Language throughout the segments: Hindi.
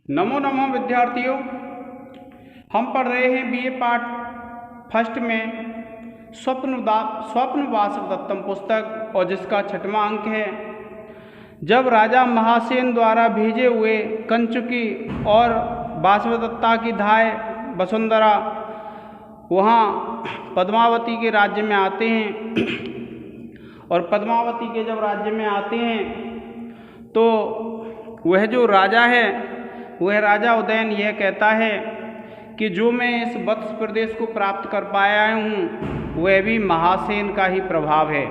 नमो नमो विद्यार्थियों, हम पढ़ रहे हैं बीए पार्ट फर्स्ट में स्वप्न वासवदत्तम पुस्तक, और जिसका 6वां अंक है। जब राजा महासेन द्वारा भेजे हुए कंचुकी और वासवदत्ता की धाय वसुंधरा वहाँ पद्मावती के राज्य में आते हैं और पद्मावती के जब राज्य में आते हैं तो वह जो राजा है वह राजा उदयन यह कहता है कि जो मैं इस वत्स प्रदेश को प्राप्त कर पाया हूँ वह भी महासेन का ही प्रभाव है,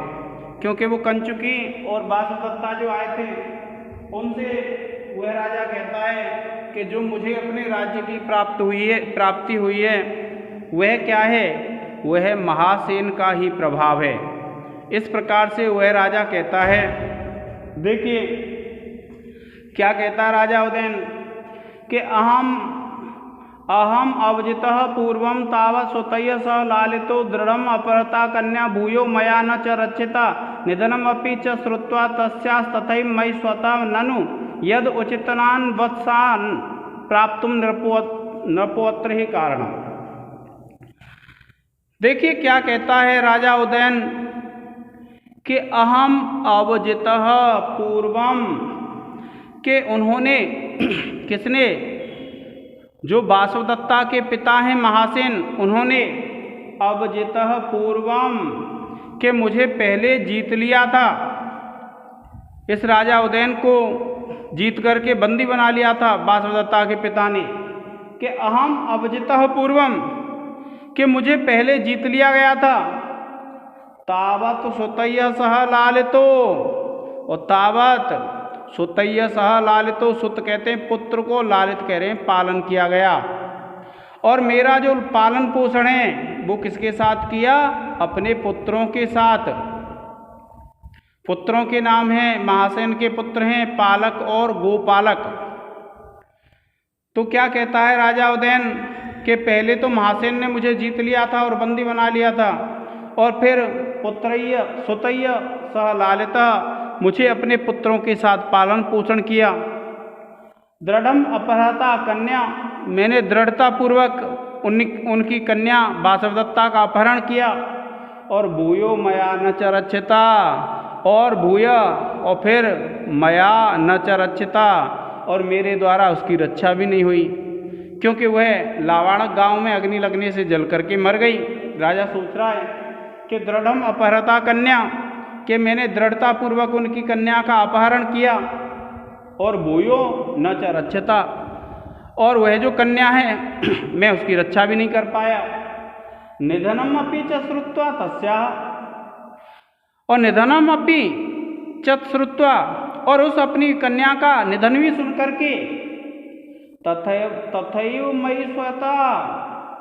क्योंकि वो कंचुकी और वासवदत्ता जो आए थे उनसे वह राजा कहता है कि जो मुझे अपने राज्य की प्राप्ति हुई है वह क्या है, वह महासेन का ही प्रभाव है। इस प्रकार से वह राजा कहता है। देखिए क्या कहता है राजा उदयन कि अहम अवजितः पूर्वं तावत् स्वतः स लालितो दृढ़म् अपहृता कन्या भूयो मया न च रक्षिता निधनमपि च श्रुत्वा तस्यास्तथैव मयि स्वतः ननु यद् उचितान् वत्सान् प्राप्तुं नृपोऽत्र ही कारणम्। देखिए क्या कहता है राजा उदयन कि अहम अवजितः पूर्वम, के उन्होंने किसने, जो वासवदत्ता के पिता हैं महासेन, उन्होंने अवजितः पूर्वम के मुझे पहले जीत लिया था। इस राजा उदयन को जीत करके बंदी बना लिया था वासवदत्ता के पिता ने, कि अहम अवजितः पूर्वम कि मुझे पहले जीत लिया गया था। तावत सुतय्य सह लालितो, और तावत सुतय्य सह लालितो, सुत कहते हैं पुत्र को, लालित कह रहे हैं पालन किया गया। और मेरा जो पालन पोषण है वो किसके साथ किया, अपने पुत्रों के साथ। पुत्रों के नाम हैं, महासेन के पुत्र हैं पालक और गोपालक। तो क्या कहता है राजा उदयन कि पहले तो महासेन ने मुझे जीत लिया था और बंदी बना लिया था, और फिर पुत्रय्य सुतय्य सह लालिता, मुझे अपने पुत्रों के साथ पालन पोषण किया। दृढ़म अपहृता कन्या, मैंने दृढ़ता पूर्वक उनकी कन्या वासवदत्ता का अपहरण किया। और भूयो मया न च रक्षिता, और भूय और फिर मया न च रक्षिता, और मेरे द्वारा उसकी रक्षा भी नहीं हुई, क्योंकि वह लावाणक गांव में अग्नि लगने से जल करके मर गई। राजा सोच रहा है कि दृढ़म अपहृता कन्या, कि मैंने दृढ़ता पूर्वक उनकी कन्या का अपहरण किया। और भूयो न च रक्षिता, और वह जो कन्या है मैं उसकी रक्षा भी नहीं कर पाया। निधनम अपि च श्रुत्वा तस्याः, और निधनम अपि च श्रुत्वा, और उस अपनी कन्या का निधन भी सुन करके तथैव मयि स्वतः,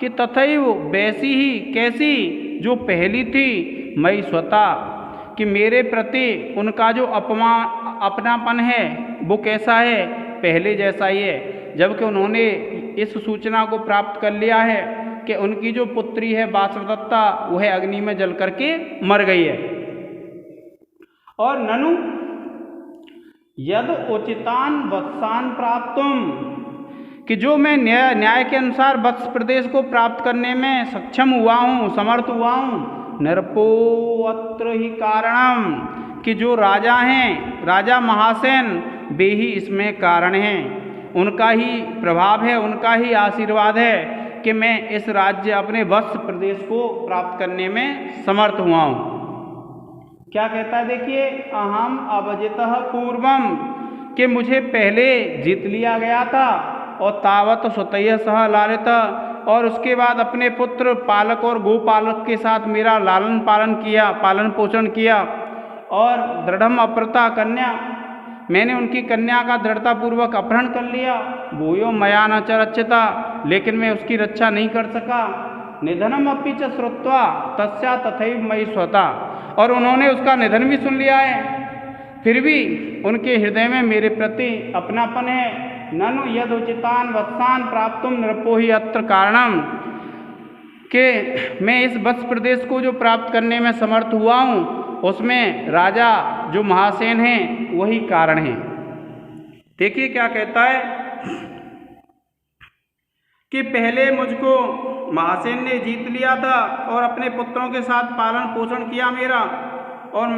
कि तथैव वैसी ही, कैसी, जो पहली थी, मयि स्वतः, कि मेरे प्रति उनका जो अपनापन है वो कैसा है, पहले जैसा ही है। जबकि उन्होंने इस सूचना को प्राप्त कर लिया है कि उनकी जो पुत्री है वासवदत्ता वह अग्नि में जल करके मर गई है। और ननु यद उचितान वत्सान प्राप्तुम, कि जो मैं न्याय के अनुसार वत्स प्रदेश को प्राप्त करने में सक्षम हुआ हूँ, समर्थ हुआ हूँ, नृपोऽत्र ही कारणम, कि जो राजा हैं, राजा महासेन, वे ही इसमें कारण हैं। उनका ही प्रभाव है, उनका ही आशीर्वाद है कि मैं इस राज्य, अपने वत्स प्रदेश को प्राप्त करने में समर्थ हुआ हूँ। क्या कहता है देखिए, अहम अवजितः पूर्वम, कि मुझे पहले जीत लिया गया था। और तावत सुतय्य सह लालिता, और उसके बाद अपने पुत्र पालक और गोपालक के साथ मेरा लालन पालन किया, पालन पोषण किया। और दृढ़म अपहृता कन्या, मैंने उनकी कन्या का दृढ़तापूर्वक अपहरण कर लिया। भूयो मया न च रक्षिता, लेकिन मैं उसकी रक्षा नहीं कर सका। निधनम अपि च श्रुत्वा तस्या तथैव मयि स्वतः, और उन्होंने उसका निधन भी सुन लिया है, फिर भी उनके हृदय में मेरे प्रति अपनापन है। ननु यद उचितान वत्सान प्राप्तुम नृपो ही अत्र कारणम, कि मैं इस वत्स प्रदेश को जो प्राप्त करने में समर्थ हुआ हूँ उसमें राजा जो महासेन हैं वही कारण हैं। देखिए क्या कहता है कि पहले मुझको महासेन ने जीत लिया था और अपने पुत्रों के साथ पालन पोषण किया मेरा, और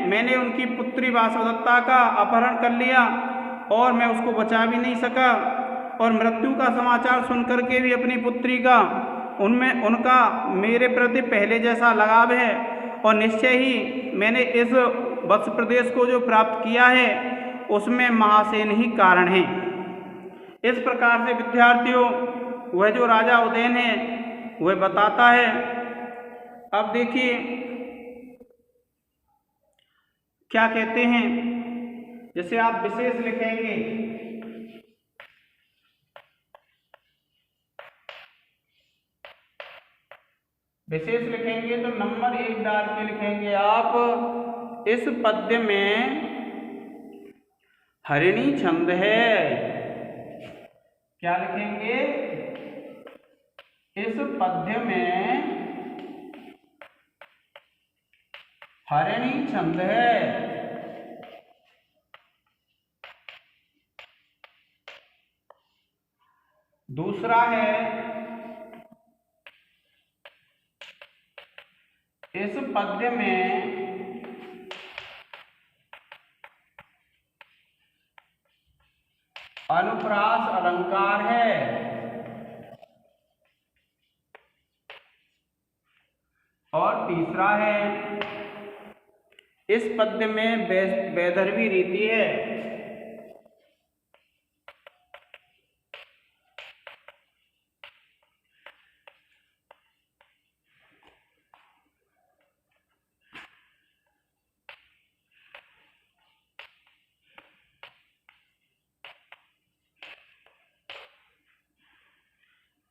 मैंने उनकी पुत्री वासवदत्ता का अपहरण कर लिया और मैं उसको बचा भी नहीं सका, और मृत्यु का समाचार सुनकर के भी अपनी पुत्री का उनका मेरे प्रति पहले जैसा लगाव है, और निश्चय ही मैंने इस वत्स प्रदेश को जो प्राप्त किया है उसमें महासेन ही कारण है। इस प्रकार से विद्यार्थियों वह जो राजा उदयन है वह बताता है। अब देखिए क्या कहते हैं, जैसे आप विशेष लिखेंगे, विशेष लिखेंगे तो नंबर 1 डाल के लिखेंगे आप, इस पद्य में हरिणी छंद है। क्या लिखेंगे? इस पद्य में हरिणी छंद है। दूसरा है, इस पद्य में अनुप्रास अलंकार है। और तीसरा है, इस पद्य में वैदर्भी रीति है।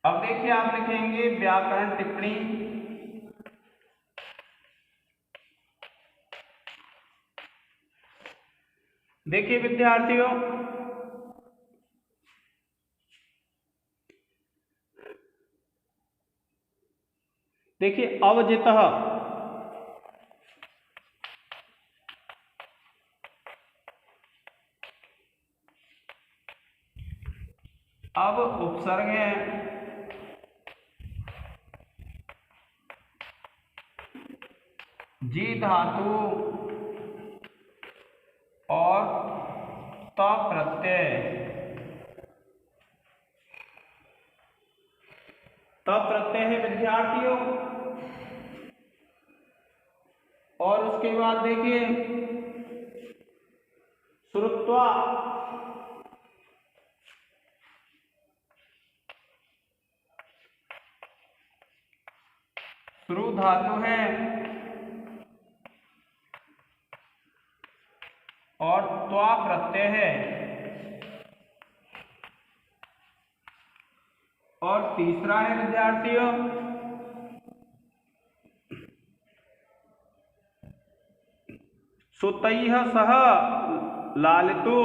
अब देखिए आप लिखेंगे व्याकरण टिप्पणी। देखिए विद्यार्थियों, देखिए अवजितः, अब उपसर्ग है, जी धातु और त प्रत्यय। त प्रत्यय है विद्यार्थियों। और उसके बाद देखिए श्रुत्वा, श्रु धातु है और त्वा प्रत्यय है। और तीसरा है विद्यार्थियों सुतैः सह लालितो।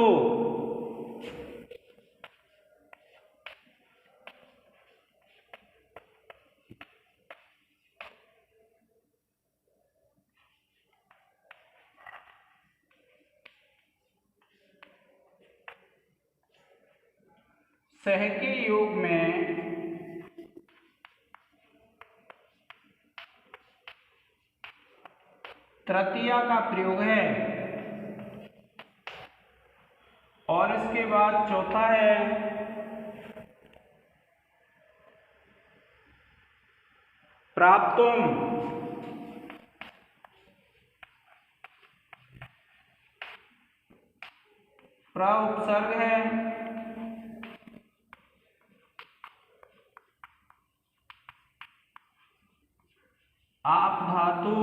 सह के योग में तृतीया का प्रयोग है। और इसके बाद चौथा है प्राप्तुम। प्र उपसर्ग है, आप धातु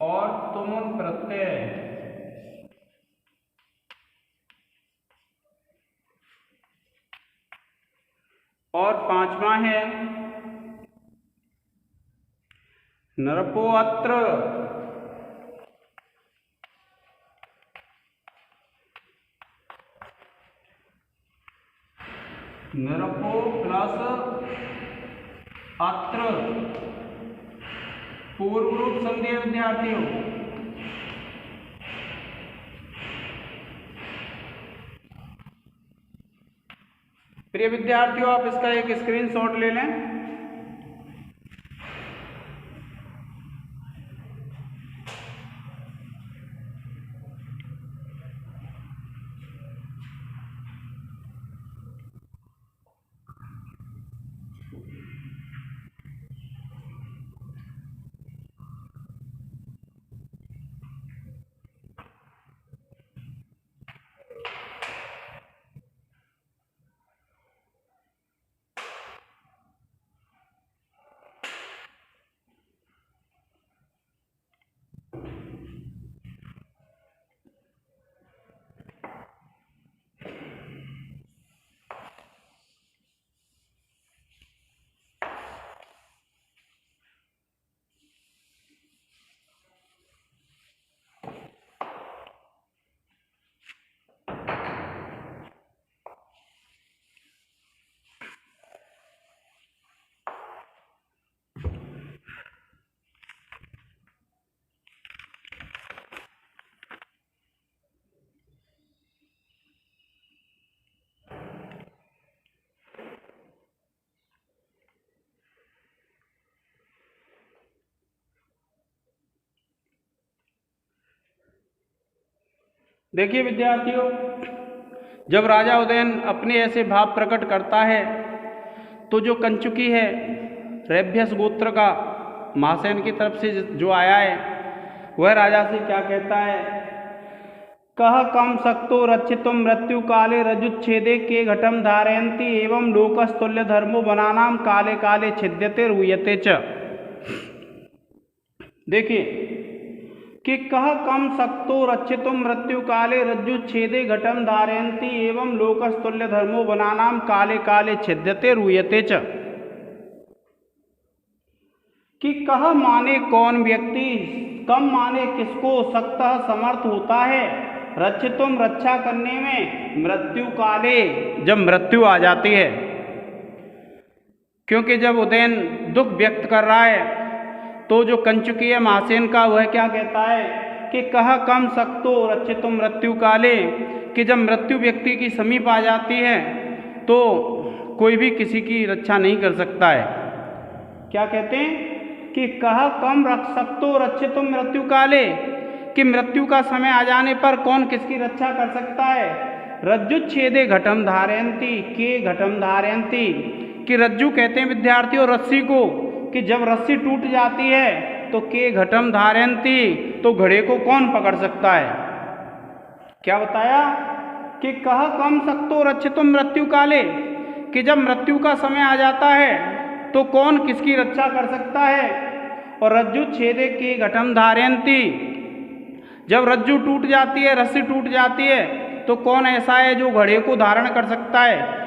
और तुमुन प्रत्यय। और पांचवा है नरपो अत्र। नरपो प्लस अत्र पूर्व रूप संधि है विद्यार्थियों। प्रिय विद्यार्थियों, आप इसका एक स्क्रीनशॉट ले लें। देखिए विद्यार्थियों, जब राजा उदयन अपने ऐसे भाव प्रकट करता है तो जो कंचुकी है रेभ्यस गोत्र का महासेन की तरफ से जो आया है वह राजा से क्या कहता है, कह कम सक्तो रक्षितुम मृत्यु काले रजुच्छेदे के घटम धारयन्ति एवं लोकस्तुल्य धर्मो बनानाम काले काले छिद्यते रूयते च। देखिए कि कह कम सक्तो रक्षितुम मृत्यु काले रज्जुच्छेदे घटम धारयन्ति एवं लोकस्तुल्य धर्मो बनानाम काले काले छिद्यते रूयते च। कि कह माने कौन व्यक्ति, कम माने किसको, सक्तः समर्थ होता है, रक्षितुम रक्षा करने में, मृत्यु काले जब मृत्यु आ जाती है। क्योंकि जब उदयन दुख व्यक्त कर रहा है तो जो कंचुकी है महासेन का वह क्या कहता है कि कह कम सक्तो रक्षितुम मृत्यु काले, कि जब मृत्यु व्यक्ति की समीप आ जाती है तो कोई भी किसी की रक्षा नहीं कर सकता है। क्या कहते हैं कि कह कम रख सक्तो रक्षितुम मृत्यु काले, कि मृत्यु का समय आ जाने पर कौन किसकी रक्षा कर सकता है। रज्जुच्छेदे घटम धारयन्ति के घटम धारयन्ति, कि रज्जु कहते हैं विद्यार्थियों रस्सी को, कि जब रस्सी टूट जाती है तो के घटम धारयन्ति, तो घड़े को कौन पकड़ सकता है। क्या बताया कि कह कम सक्तो रक्षितुम मृत्यु काले, कि जब मृत्यु का समय आ जाता है तो कौन किसकी रक्षा कर सकता है। और रज्जु छेदे के घटम धारयन्ति, जब रज्जु टूट जाती है, रस्सी टूट जाती है तो कौन ऐसा है जो घड़े को धारण कर सकता है।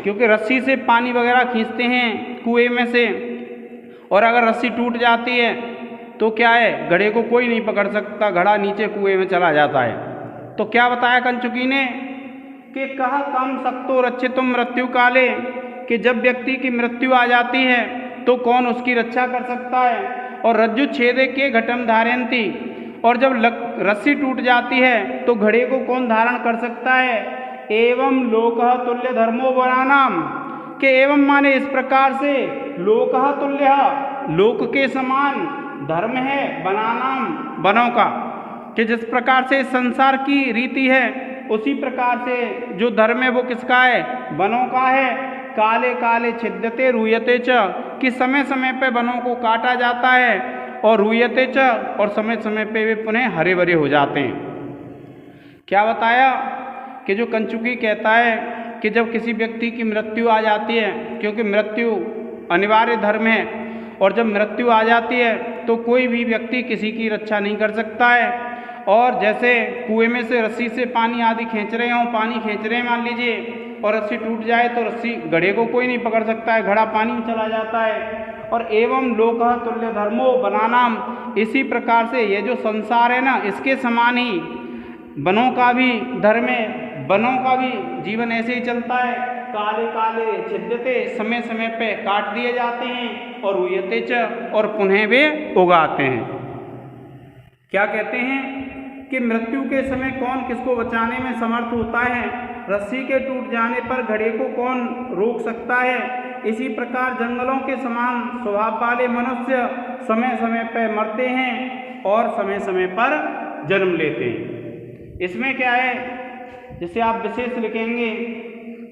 क्योंकि रस्सी से पानी वगैरह खींचते हैं कुएं में से, और अगर रस्सी टूट जाती है तो क्या है, घड़े को कोई नहीं पकड़ सकता, घड़ा नीचे कुएं में चला जाता है। तो क्या बताया कंचुकी ने कि कह कम सक्तो रक्षितुम मृत्यु काले, कि जब व्यक्ति की मृत्यु आ जाती है तो कौन उसकी रक्षा कर सकता है। और रज्जु छेदे के घटम धारयन्ति, और जब रस्सी टूट जाती है तो घड़े को कौन धारण कर सकता है। एवं लोकः तुल्य धर्मो बनानाम, के एवं माने इस प्रकार से, लोकः तुल्य लोक के समान धर्म है, बनानाम बनों का, कि जिस प्रकार से संसार की रीति है उसी प्रकार से जो धर्म है वो किसका है, बनों का है। काले काले छिद्यते रूयते च, कि समय समय पे वनों को काटा जाता है, और रूयते च, और समय समय पे वे पुनः हरे भरे हो जाते हैं। क्या बताया कि जो कंचुकी कहता है कि जब किसी व्यक्ति की मृत्यु आ जाती है, क्योंकि मृत्यु अनिवार्य धर्म है, और जब मृत्यु आ जाती है तो कोई भी व्यक्ति किसी की रक्षा नहीं कर सकता है। और जैसे कुएं में से रस्सी से पानी आदि खींच रहे हों, पानी खींच रहे हैं मान लीजिए, और रस्सी टूट जाए तो रस्सी घड़े को कोई नहीं पकड़ सकता है, घड़ा पानी में चला जाता है। और एवं लोकः तुल्य धर्मो बनानाम, इसी प्रकार से ये जो संसार है ना, इसके समान ही वनों का भी धर्म है, वनों का भी जीवन ऐसे ही चलता है। काले काले छिद्यते, समय समय पे काट दिए जाते हैं, और रूयते च, और पुनः वे उगाते हैं। क्या कहते हैं कि मृत्यु के समय कौन किसको बचाने में समर्थ होता है। रस्सी के टूट जाने पर घड़े को कौन रोक सकता है। इसी प्रकार जंगलों के समान स्वभाव वाले मनुष्य समय समय पर मरते हैं और समय समय पर जन्म लेते हैं। इसमें क्या है, जैसे आप विशेष लिखेंगे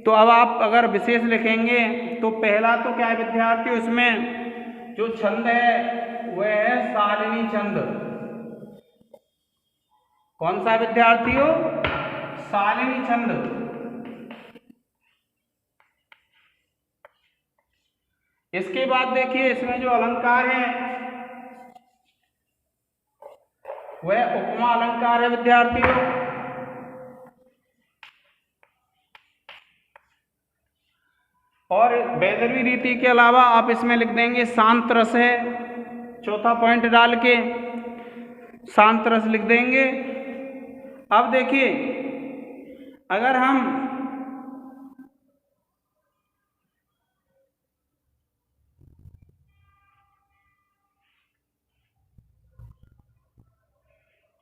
तो अब आप अगर विशेष लिखेंगे तो पहला तो क्या है विद्यार्थियों, इसमें जो छंद है वह है शालिनी छंद। कौन सा विद्यार्थियों, शालिनी छंद। इसके बाद देखिए इसमें जो अलंकार है वह उपमा अलंकार है विद्यार्थियों। और वैदर्भी रीति के अलावा आप इसमें लिख देंगे शांत रस है, चौथा पॉइंट डाल के शांत रस लिख देंगे। अब देखिए अगर हम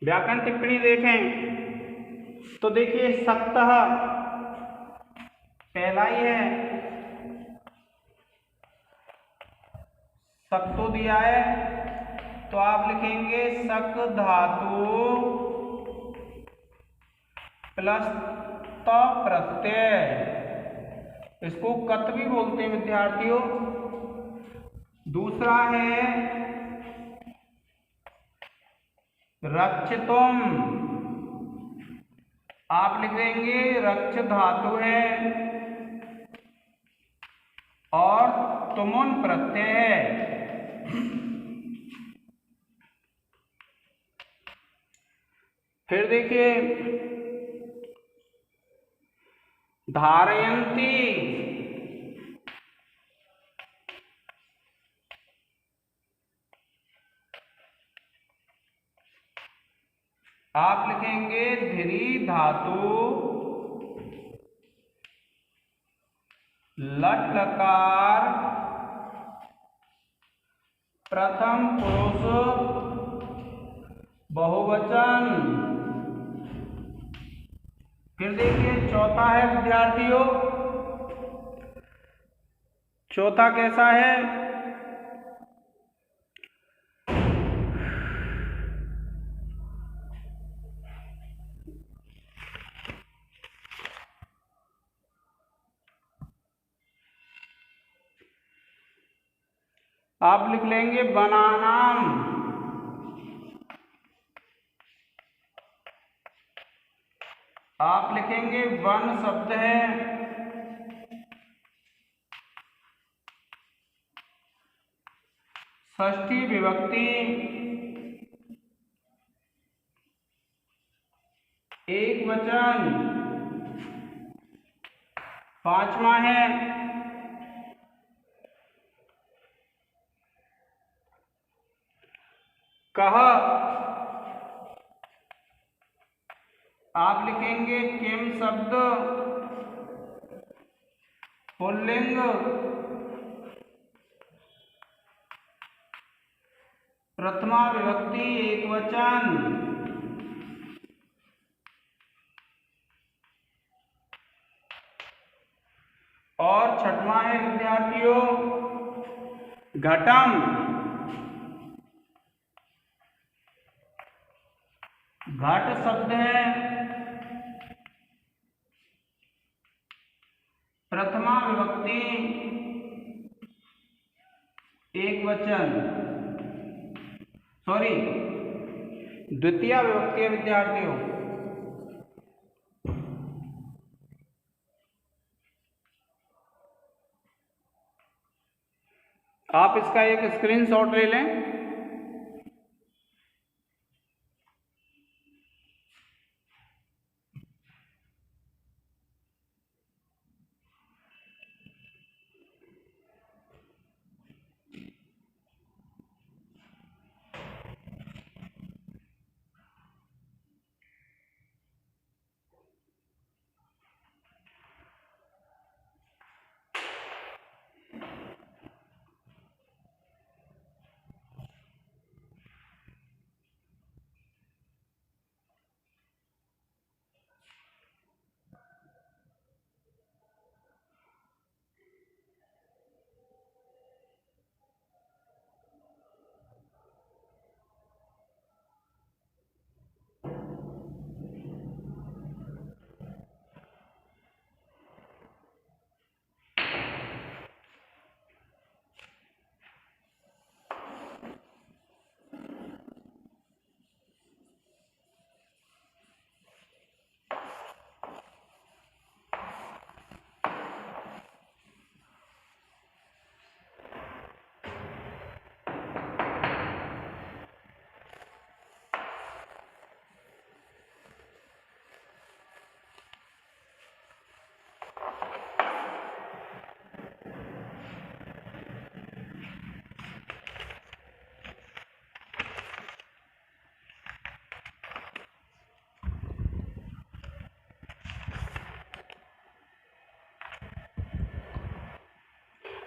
व्याकरण टिप्पणी देखें तो देखिए सक्तः पहला ही है, सक्तो दिया है तो आप लिखेंगे सक धातु प्लस त प्रत्यय, इसको कत भी बोलते हैं विद्यार्थियों। दूसरा है रक्षितुम, आप लिख देंगे रक्ष धातु है और तुमुन प्रत्यय है। फिर देखिए धारयंती, आप लिखेंगे धिरी धातु लट लकार प्रथम पुरुष बहुवचन। फिर देखिए चौथा है विद्यार्थियों, चौथा कैसा है, आप लिख लेंगे बनानाम। आप लिखेंगे वन शब्द है षष्ठी विभक्ति एक वचन। पांचवा है कह, आप लिखेंगे किम शब्द पुल्लिंग प्रथमा विभक्ति एक वचन। और छठवां है विद्यार्थियों घटम, घट शब्द है प्रथमा विभक्ति एक वचन, सॉरी द्वितीय विभक्ति है विद्यार्थियों। आप इसका एक स्क्रीनशॉट ले लें।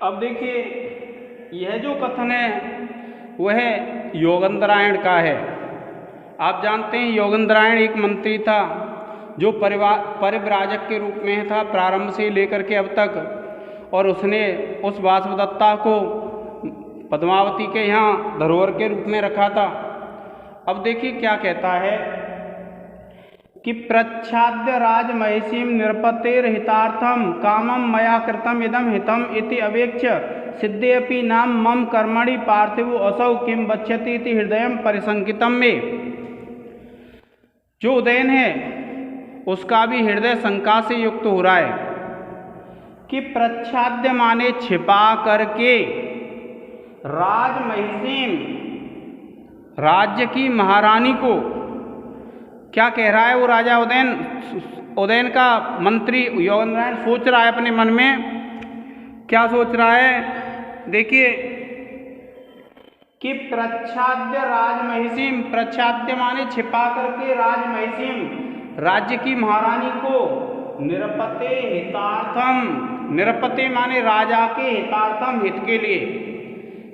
अब देखिए, यह जो कथन है वह योगेंद्रायण का है। आप जानते हैं योगेंद्रायण एक मंत्री था जो परिव्राजक के रूप में था प्रारंभ से लेकर के अब तक, और उसने उस वासवदत्ता को पद्मावती के यहाँ धरोहर के रूप में रखा था। अब देखिए क्या कहता है कि प्रच्छाद्य राजमहिषीं निरपतेर्हितार्थम कामं मया कृतम इदम हितम इति अवेक्ष सिद्धेऽपि नाम मम कर्मणि पार्थिवो असौ किं बक्ष्यति इति हृदयं परिशंकितम में। जो उदयन है उसका भी हृदय शंका से युक्त हो रहा है कि प्रच्छाद्य माने छिपा करके राजमहिषीं राज्य की महारानी को, क्या कह रहा है वो राजा उदयन का मंत्री योगेंद्रायण सोच रहा है अपने मन में, क्या सोच रहा है, देखिए कि प्रच्छाद्य राजमहिषीं, प्रच्छाद्य माने छिपा करके राजमहिषीं राज्य की महारानी को निरपते हितार्थम, निरपते माने राजा के हितार्थम हित के लिए,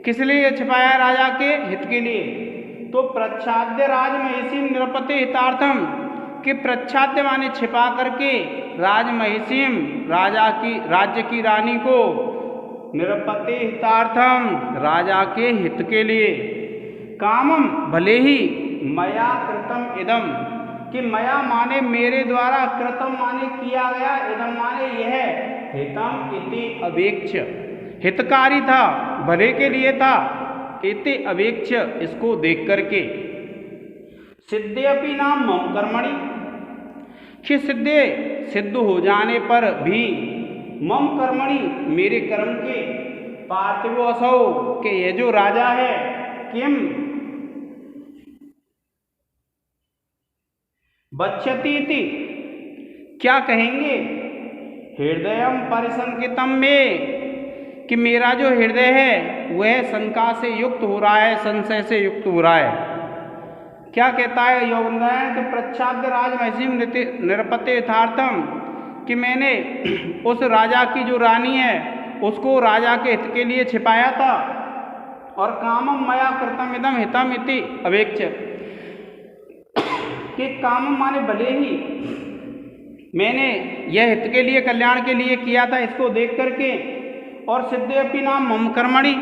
किस लिए छिपाया राजा के हित के लिए, तो प्रच्छाद्य राजमहिषीं निरपते हितार्थम कि प्रच्छाद्य माने छिपा करके राजमहिषीं राज्य की रानी को निरपते हितार्थम राजा के हित के लिए, कामम भले ही मया कृतम इदम कि मया माने मेरे द्वारा, कृतम माने किया गया, इदम माने यह, हितम इति अवेक्ष हितकारी था, भले के लिए था, इति अवेक्ष इसको देख करके, सिद्धेऽपि नाम मम कर्मणि कि सिद्ध हो जाने पर भी मम कर्मणि मेरे कर्म के, पार्थिवो असौ के ये जो राजा है, किम बच्चति इति क्या कहेंगे, हृदयम परिशंकितम में कि मेरा जो हृदय है वह शंका से युक्त हो रहा है, संशय से युक्त हो रहा है। क्या कहता है योगेंद्रायण के प्रच्छाद्य राजमहिषीं निरपते यथार्थम कि मैंने उस राजा की जो रानी है उसको राजा के हित के लिए छिपाया था, और कामम मया कृतम इदम हितम इति अवेक्ष कि कामम माने भले ही मैंने यह हित के लिए, कल्याण के लिए किया था इसको देख करके, और सिद्धेऽपि नाम मम कर्मणि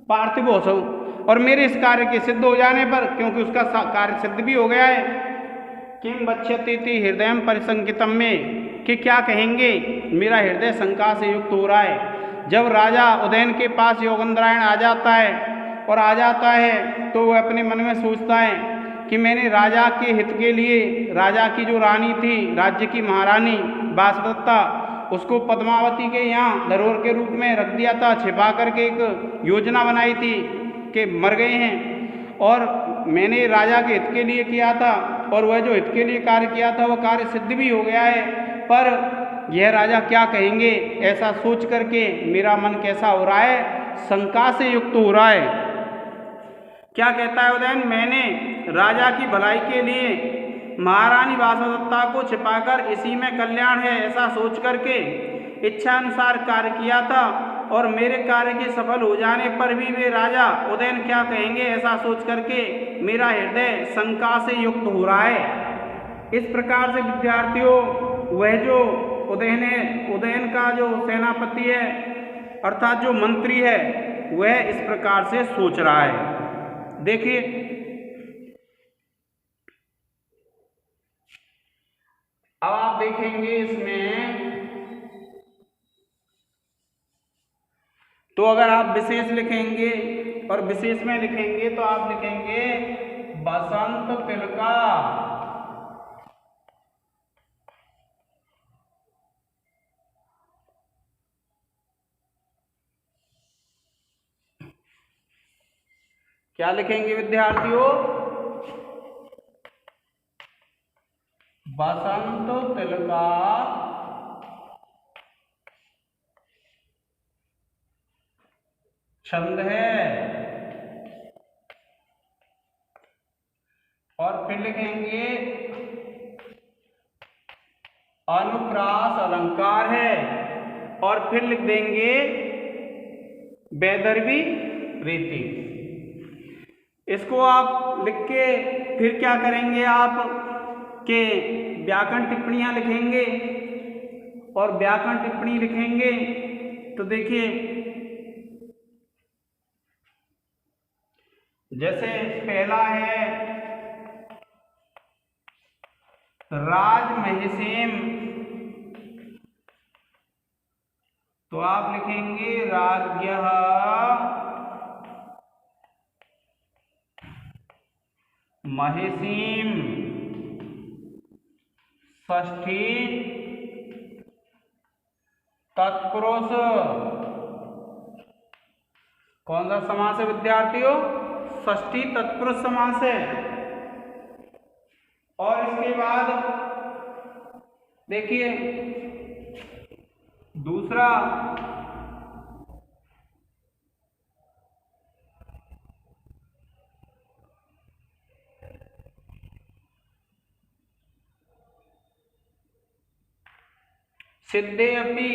पार्थिवो असौ और मेरे इस कार्य के सिद्ध हो जाने पर, क्योंकि उसका कार्य सिद्ध भी हो गया है, किम बक्ष्यति इति हृदयम परिशंकितम में कि क्या कहेंगे, मेरा हृदय शंका से युक्त हो रहा है। जब राजा उदयन के पास योगेंद्रायण आ जाता है, और आ जाता है तो वह अपने मन में सोचता है कि मैंने राजा के हित के लिए, राजा की जो रानी थी, राज्य की महारानी वासवदत्ता, उसको पद्मावती के यहाँ धरोहर के रूप में रख दिया था, छिपा करके एक योजना बनाई थी कि मर गए हैं, और मैंने राजा के हित के लिए किया था, और वह जो हित के लिए कार्य किया था वह कार्य सिद्ध भी हो गया है, पर यह राजा क्या कहेंगे, ऐसा सोच करके मेरा मन कैसा हो रहा है, शंका से युक्त हो रहा है। क्या कहता है उदयन, मैंने राजा की भलाई के लिए महारानी वासवदत्ता को छिपाकर इसी में कल्याण है ऐसा सोच करके इच्छा अनुसार कार्य किया था, और मेरे कार्य के सफल हो जाने पर भी वे राजा उदयन क्या कहेंगे ऐसा सोच करके मेरा हृदय शंका से युक्त हो रहा है। इस प्रकार से विद्यार्थियों, वह जो उदयन है, उदयन का जो सेनापति है अर्थात जो मंत्री है, वह इस प्रकार से सोच रहा है। देखिए अब आप देखेंगे इसमें, तो अगर आप विशेष लिखेंगे और विशेष में लिखेंगे तो आप लिखेंगे बसंत तिलका, क्या लिखेंगे विद्यार्थियों, बसंत तिलका छंद है, और फिर लिखेंगे अनुप्रास अलंकार है, और फिर लिख देंगे वैदर्भी रीति। इसको आप लिख के फिर क्या करेंगे आप कि व्याकरण टिप्पणियाँ लिखेंगे, और व्याकरण टिप्पणी लिखेंगे तो देखिए जैसे पहला है राजमहिषीम, तो आप लिखेंगे राज्ञः महिषीम षष्ठी तत्पुरुष। कौन सा समास है विद्यार्थियों? षष्ठी तत्पुरुष समास है। और इसके बाद देखिए दूसरा सिद्धे अपि,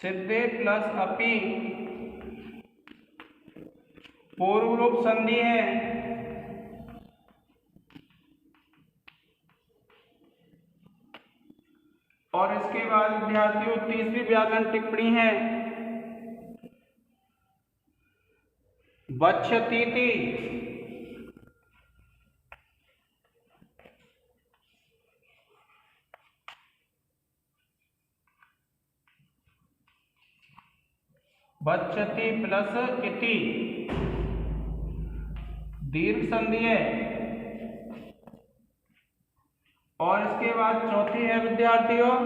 सिद्धे प्लस अपि पूर्व रूप संधि है। और इसके बाद विद्यार्थियों तीसरी व्याकरण टिप्पणी है वक्षतीति। वक्षति प्लस इति दीर्घ संधि है। और इसके बाद चौथी है विद्यार्थियों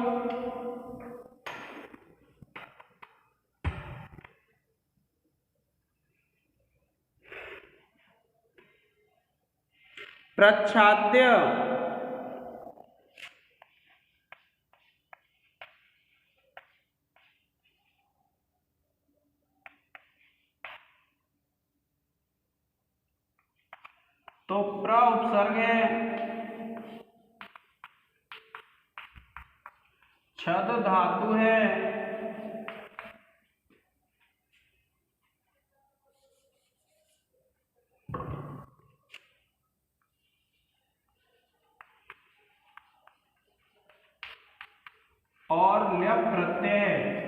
प्रच्छाद्य। तो प्र उपसर्ग है, छद धातु है, और ल्यप प्रत्यय।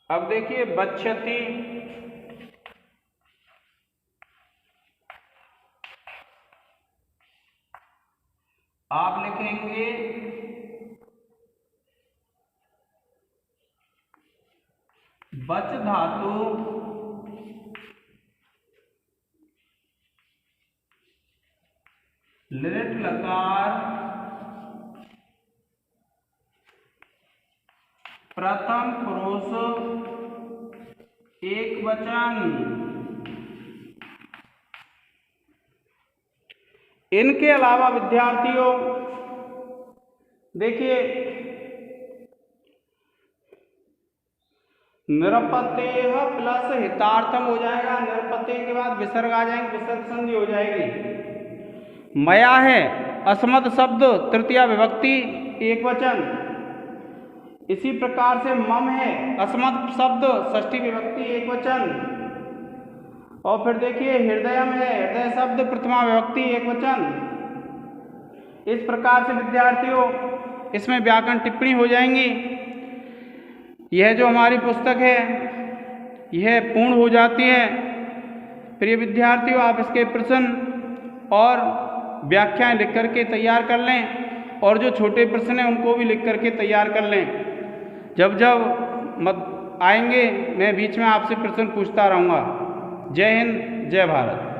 अब देखिए बच्छति, आप लिखेंगे बच धातु लिट लकार प्रथम पुरुष एक वचन। इनके अलावा विद्यार्थियों देखिए निरपतेह प्लस हितार्थम हो जाएगा, निरपतेह के बाद विसर्ग आ जाएंगे, विसर्ग संधि हो जाएगी। मया है अस्मद शब्द तृतीया विभक्ति एक वचन। इसी प्रकार से मम है अस्मद शब्द षष्ठी विभक्ति एक वचन। और फिर देखिए हृदयम है हृदय शब्द प्रथमा विभक्ति एक वचन। इस प्रकार से विद्यार्थियों इसमें व्याकरण टिप्पणी हो जाएंगी। यह जो हमारी पुस्तक है यह पूर्ण हो जाती है। प्रिय विद्यार्थियों आप इसके प्रश्न और व्याख्याएं लिख करके तैयार कर लें, और जो छोटे प्रश्न हैं उनको भी लिख करके तैयार कर लें। जब जब आएंगे मैं बीच में आपसे प्रश्न पूछता रहूँगा। जय हिंद, जय भारत।